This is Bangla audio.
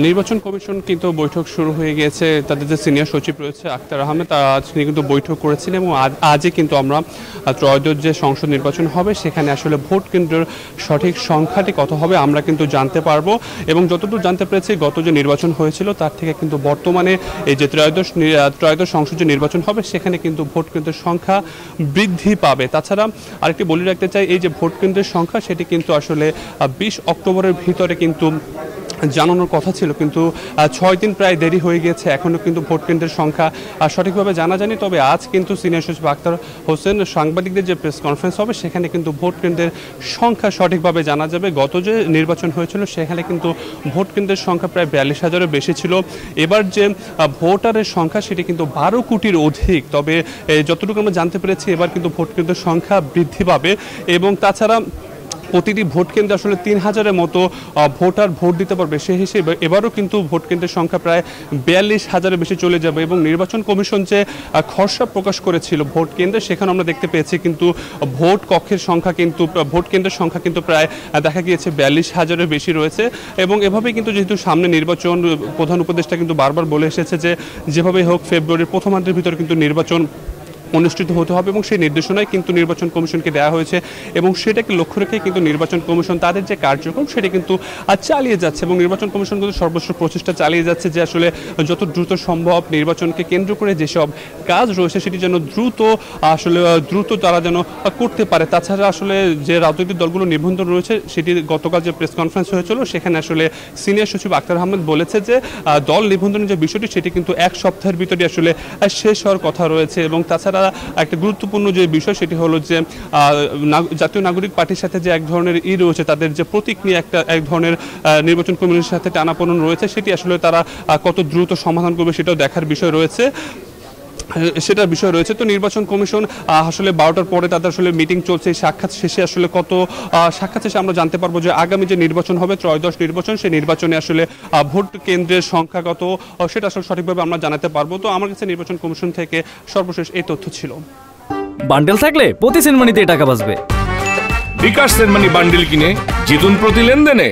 নির্বাচন কমিশন কিন্তু বৈঠক শুরু হয়ে গিয়েছে। তাদের যে সিনিয়র সচিব রয়েছে আখতার আহমেদ, তারা আজকে কিন্তু বৈঠক করেছেন এবং আজই কিন্তু আমরা ত্রয়োদশ যে সংসদ নির্বাচন হবে সেখানে আসলে ভোট কেন্দ্রের সঠিক সংখ্যাটি কত হবে আমরা কিন্তু জানতে পারবো। এবং যতদূর জানতে পেরেছি, গত যে নির্বাচন হয়েছিল তার থেকে কিন্তু বর্তমানে এই যে ত্রয়োদশ সংসদ যে নির্বাচন হবে সেখানে কিন্তু ভোট কেন্দ্রের সংখ্যা বৃদ্ধি পাবে। তাছাড়া আরেকটি বলে রাখতে চাই, এই যে ভোট কেন্দ্রের সংখ্যা সেটি কিন্তু আসলে 20 অক্টোবরের ভিতরে কিন্তু জানানোর কথা ছিল, কিন্তু 6 দিন প্রায় দেরি হয়ে গিয়েছে, এখনও কিন্তু ভোট কেন্দ্রের সংখ্যা সঠিকভাবে জানা যায়নি। তবে আজ কিন্তু সিনিয়র সচিব আখতার হোসেন সাংবাদিকদের যে প্রেস কনফারেন্স হবে সেখানে কিন্তু ভোট কেন্দ্রের সংখ্যা সঠিকভাবে জানা যাবে। গত যে নির্বাচন হয়েছিল সেখানে কিন্তু ভোট কেন্দ্রের সংখ্যা প্রায় 42,000-এর বেশি ছিল। এবার যে ভোটারের সংখ্যা সেটি কিন্তু 12 কোটির অধিক। তবে যতটুকু আমরা জানতে পেরেছি এবার কিন্তু ভোট কেন্দ্রের সংখ্যা বৃদ্ধি পাবে এবং তাছাড়া প্রতিটি ভোট কেন্দ্রে আসলে 3,000-এর মতো ভোটার ভোট দিতে পারবে। সেই হিসেবে এবারও কিন্তু ভোট কেন্দ্রের সংখ্যা প্রায় 42,000-এর বেশি চলে যাবে। এবং নির্বাচন কমিশন যে খসড়া প্রকাশ করেছিল ভোট কেন্দ্রে, সেখানে আমরা দেখতে পেয়েছি কিন্তু ভোট কক্ষের সংখ্যা কিন্তু ভোট কেন্দ্রের সংখ্যা কিন্তু প্রায় দেখা গিয়েছে 42,000-এর বেশি রয়েছে। এবং এভাবেই কিন্তু যেহেতু সামনে নির্বাচন, প্রধান উপদেষ্টা কিন্তু বারবার বলে এসেছে যে যেভাবেই হোক ফেব্রুয়ারির প্রথমার্ধের ভিতরে কিন্তু নির্বাচন অনুষ্ঠিত হতে হবে এবং সেই নির্দেশনায় কিন্তু নির্বাচন কমিশনকে দেওয়া হয়েছে এবং সেটাকে লক্ষ্য রেখে কিন্তু নির্বাচন কমিশন তাদের যে কার্যক্রম সেটা কিন্তু চালিয়ে যাচ্ছে। এবং নির্বাচন কমিশন কিন্তু সর্বোচ্চ প্রচেষ্টা চালিয়ে যাচ্ছে যে আসলে যত দ্রুত সম্ভব নির্বাচনকে কেন্দ্র করে যেসব কাজ রয়েছে সেটি যেন দ্রুত তারা যেন করতে পারে। তাছাড়া আসলে যে রাজনৈতিক দলগুলো নিবন্ধন রয়েছে সেটি গতকাল যে প্রেস কনফারেন্স হয়েছিল সেখানে আসলে সিনিয়র সচিব আখতার আহমেদ বলেছে যে দল নিবন্ধনের যে বিষয়টি সেটি কিন্তু 1 সপ্তাহের ভিতরে আসলে শেষ হওয়ার কথা রয়েছে। এবং তাছাড়া একটা গুরুত্বপূর্ণ যে বিষয় সেটি হলো যে জাতীয় নাগরিক পার্টির সাথে যে এক ধরনের রয়েছে, তাদের যে প্রতীক নিয়ে এক ধরনের নির্বাচন কমিশনের সাথে টানাপোড়েন রয়েছে, সেটি আসলে তারা কত দ্রুত সমাধান করবে সেটাও দেখার বিষয় রয়েছে। তো নির্বাচন কমিশন আসলে 12টার পরে তাদের আসলে মিটিং চলছে। সাক্ষাৎ শেষে আসলে সাক্ষাৎ শেষে আমরা জানতে পারবো যে আগামী যে নির্বাচন হবে ত্রয়োদশ নির্বাচন, সেই নির্বাচনে আসলে ভোট কেন্দ্রের সংখ্যা কত সেটা আসলে সঠিকভাবে আমরা জানাতে পারবো। তো আমার কাছে নির্বাচন কমিশন থেকে সর্বশেষ এই তথ্য ছিল। বান্ডেল থাকলে প্রতি সেনমানিতে টাকা বাঁচবে। বিকাশ সেনমানি বান্ডেল কিনে জিতুন প্রতি লেনদেনে।